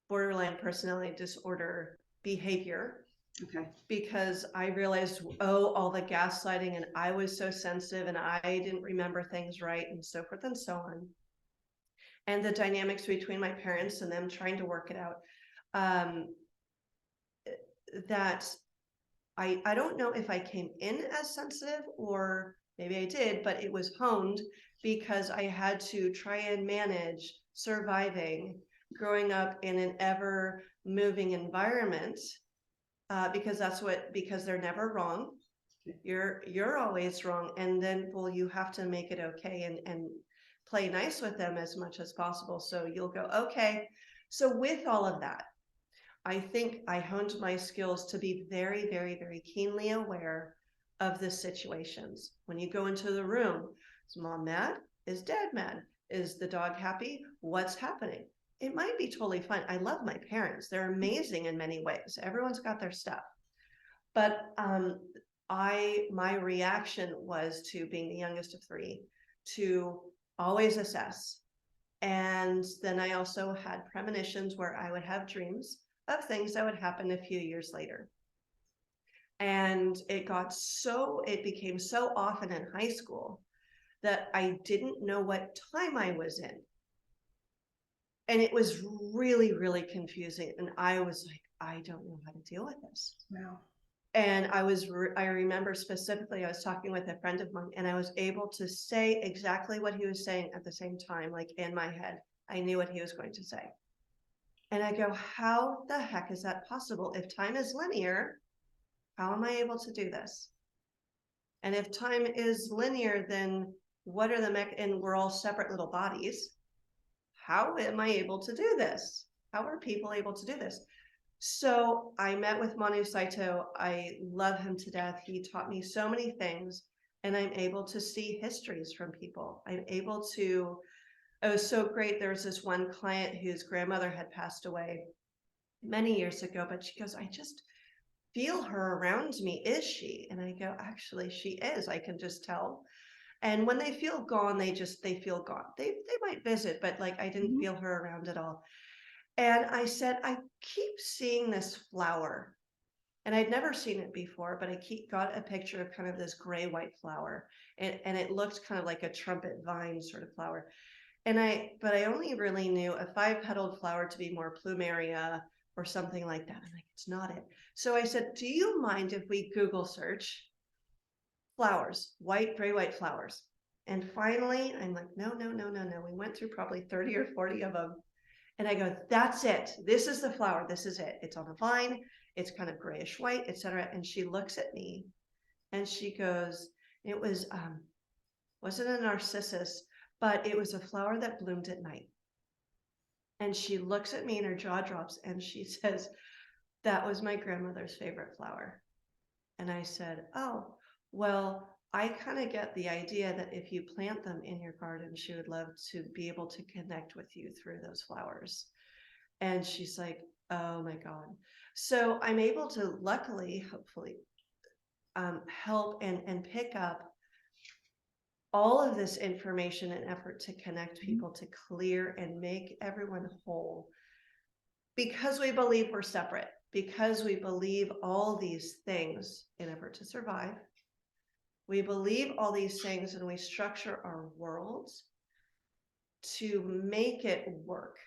borderline personality disorder behavior. Okay. Because I realized, oh, all the gaslighting, and I was so sensitive and I didn't remember things right, and so forth and so on. And the dynamics between my parents and them trying to work it out. That I don't know if I came in as sensitive, or maybe I did, but it was honed because I had to try and manage surviving, growing up in an ever moving environment. Because they're never wrong. You're always wrong. And then, well, you have to make it okay and play nice with them as much as possible. So you'll go, okay. So with all of that, I think I honed my skills to be very, very, very keenly aware of the situations. When you go into the room, is mom mad? Is dad mad? Is the dog happy? What's happening? It might be totally fine. I love my parents. They're amazing in many ways. Everyone's got their stuff. But my reaction was, to being the youngest of three, to always assess. And then I also had premonitions where I would have dreams of things that would happen a few years later. And it became so often in high school that I didn't know what time I was in. And it was really, really confusing. And I was like, I don't know how to deal with this. Wow. And I remember specifically, I was talking with a friend of mine, and I was able to say exactly what he was saying at the same time, like in my head. I knew what he was going to say. And I go, how the heck is that possible? If time is linear, how am I able to do this? And if time is linear, then what are and we're all separate little bodies. How am I able to do this? How are people able to do this? So I met with Manu Saito. I love him to death. He taught me so many things, and I'm able to see histories from people. It was so great. There was this one client whose grandmother had passed away many years ago, but she goes, I just feel her around me. Is she? And I go, actually, she is. I can just tell. And when they feel gone, they feel gone. They might visit, but like I didn't feel her around at all. And I said, I keep seeing this flower, and I'd never seen it before, but I got a picture of kind of this gray-white flower, and it looked kind of like a trumpet vine sort of flower. But I only really knew a 5-petaled flower to be more plumeria or something like that. I'm like, it's not it. So I said, do you mind if we Google search flowers, gray-white flowers? And finally, I'm like, no. We went through probably 30 or 40 of them. And I go, that's it. This is the flower. This is it. It's on a vine. It's kind of grayish white, etc. And she looks at me and she goes, it wasn't a narcissus, but it was a flower that bloomed at night. And she looks at me and her jaw drops and she says, that was my grandmother's favorite flower. And I said, oh, well, I kind of get the idea that if you plant them in your garden, she would love to be able to connect with you through those flowers. And she's like, oh my God. So I'm able to, luckily, hopefully, help and pick up all of this information and effort to connect people, to clear and make everyone whole, because we believe we're separate, because we believe all these things in effort to survive. We believe all these things and we structure our worlds to make it work.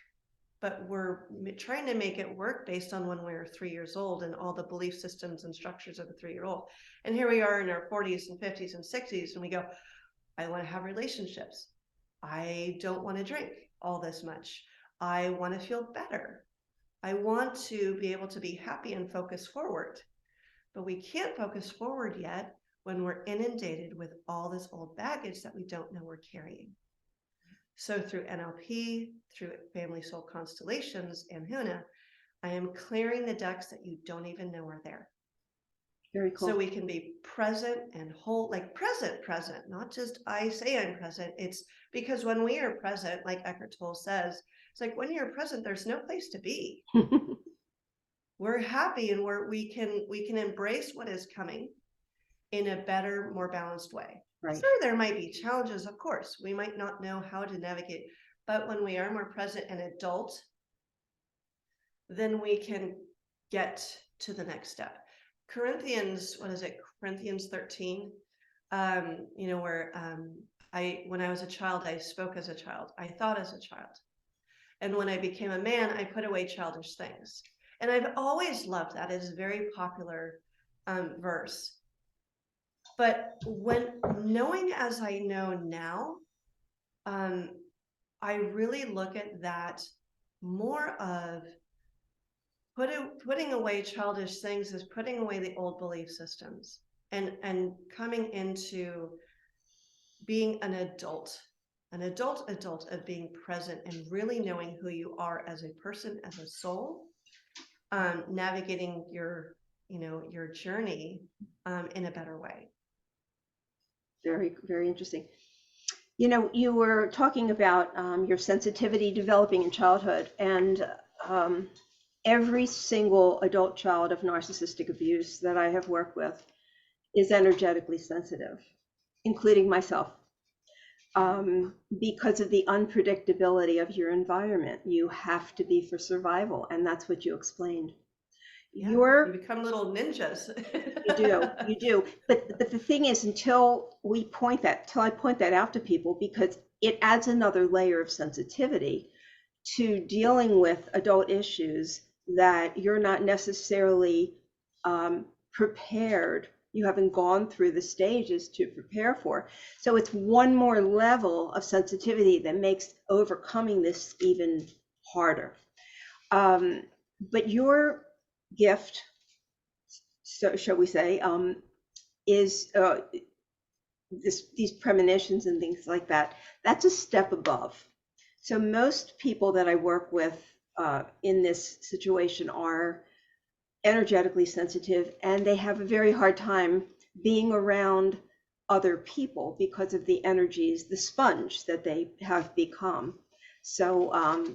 But we're trying to make it work based on when we were 3 years old and all the belief systems and structures of a 3-year-old. And here we are in our 40s and 50s and 60s, and we go, I want to have relationships. I don't want to drink all this much. I want to feel better. I want to be able to be happy and focus forward. But we can't focus forward yet when we're inundated with all this old baggage that we don't know we're carrying. So through NLP, through Family Soul Constellations and Huna, I am clearing the decks that you don't even know are there. Very cool. So we can be present and whole, like present, not just I say I'm present. It's because when we are present, like Eckhart Tolle says, it's like when you're present, there's no place to be. We're happy and we can embrace what is coming in a better, more balanced way. Right. Sure, there might be challenges, of course. We might not know how to navigate, but when we are more present and adult, then we can get to the next step. Corinthians 13, where when I was a child, I spoke as a child. I thought as a child. And when I became a man, I put away childish things. And I've always loved that. It is a very popular verse. But when knowing as I know now, I really look at that more of putting away childish things is putting away the old belief systems and coming into being an adult of being present and really knowing who you are as a person, as a soul, navigating your journey in a better way. Very, very interesting. You were talking about your sensitivity developing in childhood, and every single adult child of narcissistic abuse that I have worked with is energetically sensitive, including myself. Because of the unpredictability of your environment, you have to be for survival, and that's what you explained. Yeah, you become little ninjas. You do. But the thing is, until I point that out to people, because it adds another layer of sensitivity to dealing with adult issues that you're not necessarily prepared. You haven't gone through the stages to prepare for. So it's one more level of sensitivity that makes overcoming this even harder. But your gift, so shall we say, is these premonitions and things like that. That's a step above. So most people that I work with in this situation are energetically sensitive, and they have a very hard time being around other people because of the energies, the sponge that they have become. So,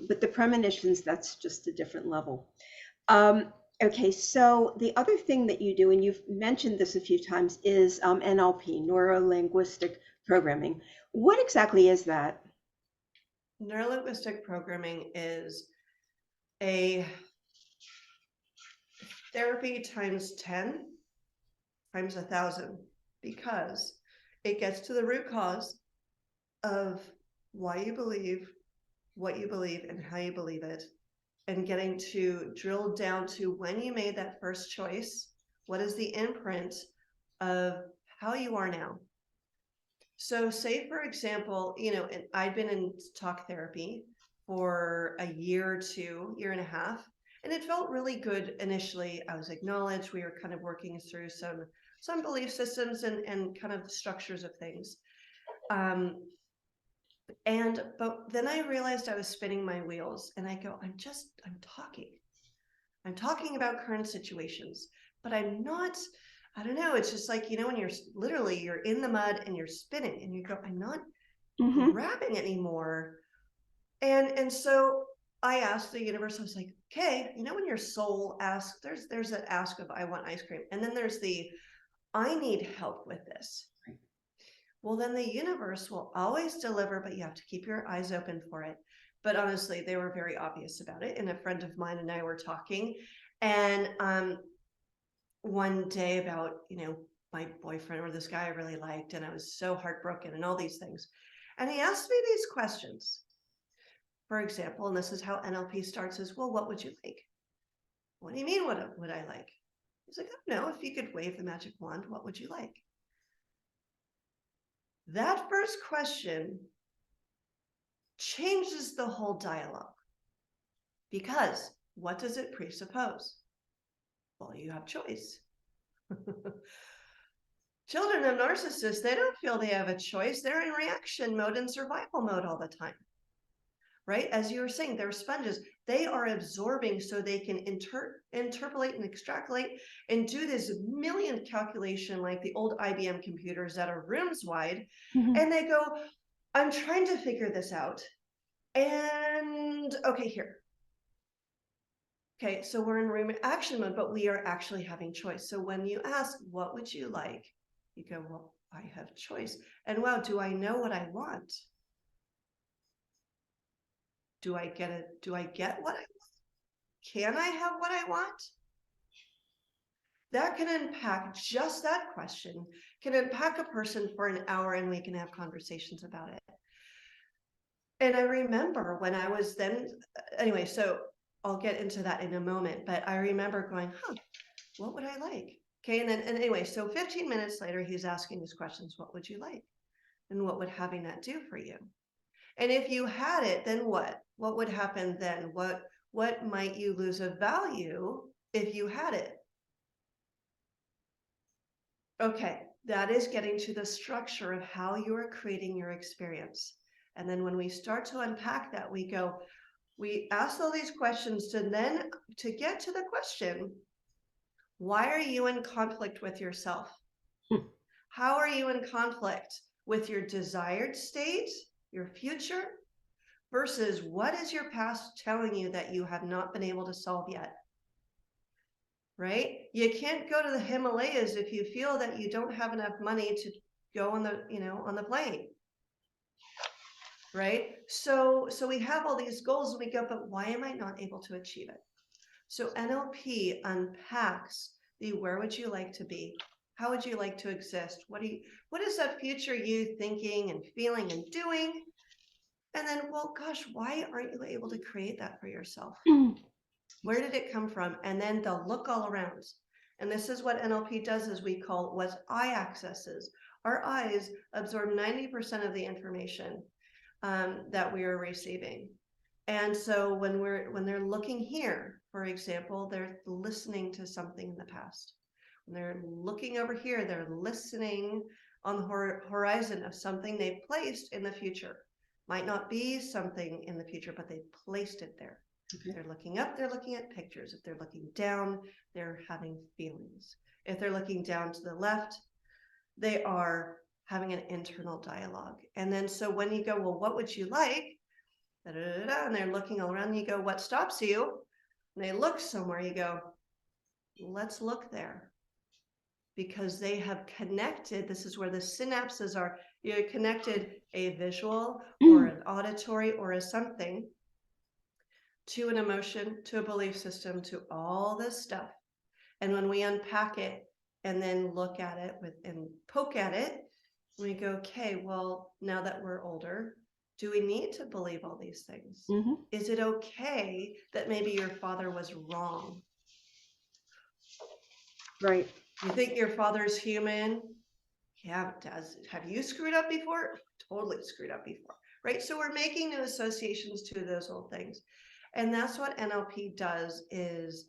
but the premonitions, that's just a different level. Okay, so the other thing that you do, and you've mentioned this a few times, is NLP, Neuro Linguistic Programming. What exactly is that? Neurolinguistic programming is a therapy times 10, times 1,000, because it gets to the root cause of why you believe, what you believe, and how you believe it, and getting to drill down to when you made that first choice, what is the imprint of how you are now. So say, for example, and I've been in talk therapy for a year or two, year and a half. And it felt really good initially. I was acknowledged. We were kind of working through some belief systems and kind of the structures of things. But then I realized I was spinning my wheels, and I go, I'm talking about current situations, but I'm not, I don't know. It's just like, when you're in the mud and you're spinning and you go, I'm not grabbing anymore. And so I asked the universe, I was like, okay, when your soul asks, there's that ask of, I want ice cream. And then there's the, I need help with this. Well, then the universe will always deliver, but you have to keep your eyes open for it. But honestly, they were very obvious about it. And a friend of mine and I were talking, and one day about, my boyfriend or this guy I really liked, and I was so heartbroken and all these things. And he asked me these questions. For example, and this is how NLP starts, is, well, what would you like? What do you mean, what would I like? He's like, I don't know, if you could wave the magic wand, what would you like? That first question changes the whole dialogue, because what does it presuppose? Well, you have choice. Children of narcissists, they don't feel they have a choice. They're in reaction mode and survival mode all the time, right? As you were saying, they're sponges. They are absorbing so they can interpolate and extrapolate and do this million calculation like the old IBM computers that are rooms wide. And they go, I'm trying to figure this out. And okay, here. Okay, so we're in reaction mode, but we are actually having choice. So when you ask, what would you like? You go, well, I have choice. And wow, do I know what I want? Do I get it? Do I get what I want? Can I have what I want? That can unpack, just that question can unpack a person for an hour, and we can have conversations about it. And I remember when I was then, anyway, so I'll get into that in a moment, but I remember going, what would I like? Okay, and anyway, so 15 minutes later, he's asking these questions. What would you like? And what would having that do for you? And if you had it, then what? What would happen then? What might you lose of value if you had it? Okay, that is getting to the structure of how you are creating your experience. And then when we start to unpack that, we ask all these questions to get to the question, why are you in conflict with yourself? How are you in conflict with your desired state, your future, versus what is your past telling you that you have not been able to solve yet? Right? You can't go to the Himalayas if you feel that you don't have enough money to go on the plane. Right? So we have all these goals and we go, but why am I not able to achieve it? So NLP unpacks the, where would you like to be? How would you like to exist? What is that future you thinking and feeling and doing? And then, well, gosh, why aren't you able to create that for yourself? Where did it come from? And then they'll look all around. And this is what NLP does, is we call what eye access is. Our eyes absorb 90% of the information that we are receiving. And so when they're looking here, for example, they're listening to something in the past. When they're looking over here, they're listening on the horizon of something they've placed in the future. Might not be something in the future, but they placed it there. Okay. They're looking up, they're looking at pictures. If they're looking down, they're having feelings. If they're looking down to the left, they are having an internal dialogue. And then so when you go, well, what would you like? And they're looking all around, and you go, what stops you? And they look somewhere, you go, let's look there. Because they have connected, this is where the synapses are, you connected a visual or an auditory or a something to an emotion, to a belief system, to all this stuff. And when we unpack it and then look at it and poke at it, we go, okay, well, now that we're older, do we need to believe all these things? Is it okay that maybe your father was wrong? Right. You think your father's human? Yeah, have you screwed up before? Totally screwed up before, right? So we're making new associations to those old things. And that's what NLP does, is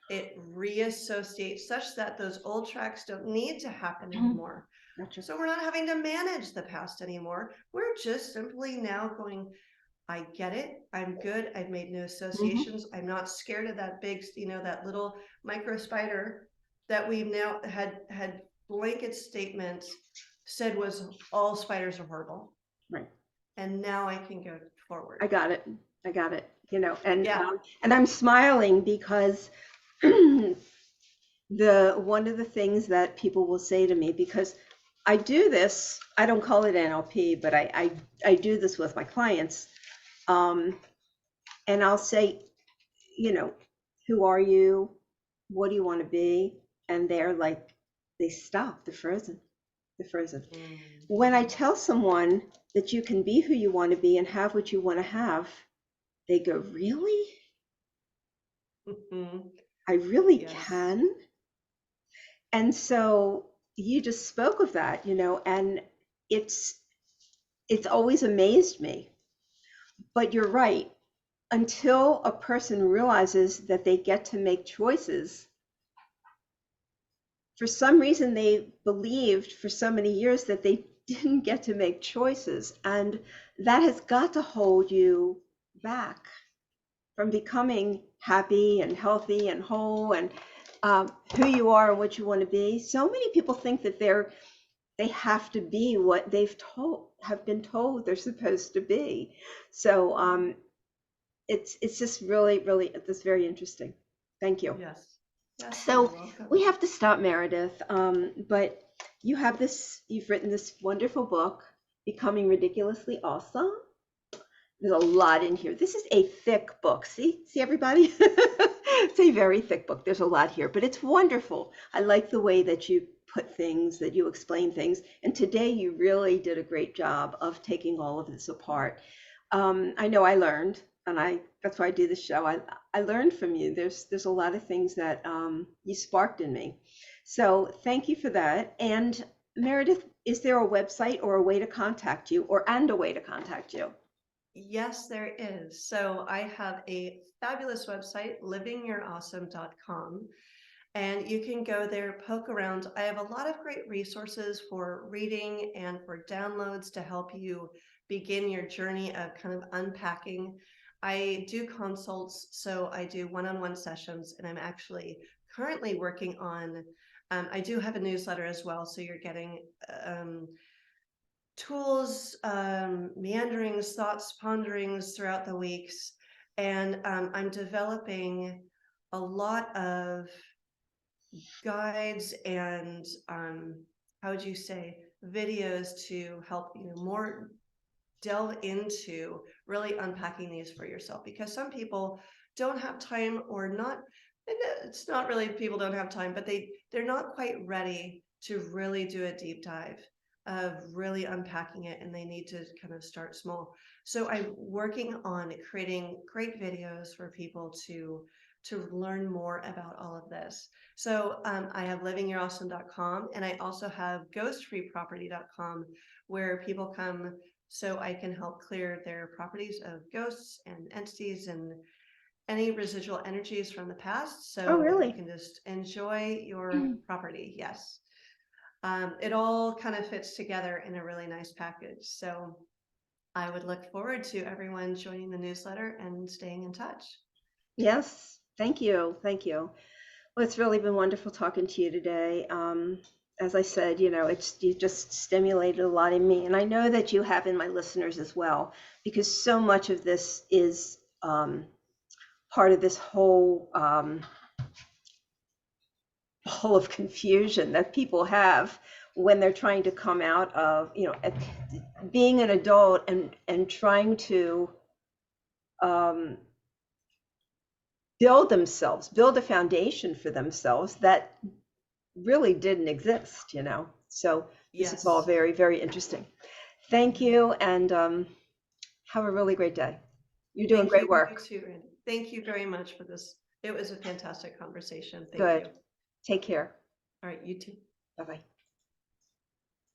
it reassociates such that those old tracks don't need to happen anymore. Gotcha. So we're not having to manage the past anymore. We're just simply now going, I get it. I'm good. I've made new associations. I'm not scared of that big, that little micro spider that we've now had blanket statements said was all spiders are horrible. Right. And now I can go forward. I got it. And Yeah. And I'm smiling because one of the things that people will say to me, because I do this, I don't call it NLP, but I do this with my clients. And I'll say, who are you? What do you want to be? And they're like, they stop, they're frozen. When I tell someone that you can be who you want to be and have what you want to have, they go, really? I really can? And so you just spoke of that, and it's always amazed me. But you're right. Until a person realizes that they get to make choices, for some reason they believed for so many years that they didn't get to make choices. And that has got to hold you back from becoming happy and healthy and whole and who you are and what you want to be. So many people think that they have to be what they've have been told they're supposed to be. So it's just really, it's very interesting. Thank you. Yes. So we have to stop, Meredith. But you've written this wonderful book, Becoming Ridiculously Awesome. There's a lot in here. This is a thick book. See everybody? It's a very thick book. There's a lot here, but it's wonderful. I like the way that you put things, that you explain things. And today you really did a great job of taking all of this apart. I know I learned, and that's why I do this show. I learned from you. There's a lot of things that you sparked in me. So thank you for that. And Meredith, is there a website or a way to contact you, and a way to contact you? Yes, there is. So I have a fabulous website, livingyourawesome.com, and you can go there, poke around. I have a lot of great resources for reading and for downloads to help you begin your journey of kind of unpacking. I do consults, so I do one-on-one sessions, and I'm actually currently working on, I do have a newsletter as well, so you're getting tools, meanderings, thoughts, ponderings throughout the weeks. And I'm developing a lot of guides and how would you say, videos to help you more delve into really unpacking these for yourself, because some people don't have time, or not, it's not really people don't have time, but they're not quite ready to really do a deep dive of really unpacking it, and they need to kind of start small. So I'm working on creating great videos for people to learn more about all of this. So I have livingyourawesome.com, and I also have ghostfreeproperty.com, where people come so I can help clear their properties of ghosts and entities and any residual energies from the past. So really? you can just enjoy your property. Yes. It all kind of fits together in a really nice package. So I would look forward to everyone joining the newsletter and staying in touch. Yes. Thank you. Well, it's really been wonderful talking to you today. As I said, you just stimulated a lot in me, and I know that you have in my listeners as well, because so much of this is part of this whole of confusion that people have when they're trying to come out of, being an adult and trying to build a foundation for themselves that really didn't exist, So this is all very, very interesting. Thank you, and have a really great day. You're doing great work. You too, Randi. Thank you very much for this. It was a fantastic conversation. Thank Good. you. Take care. All right, you too. Bye-bye.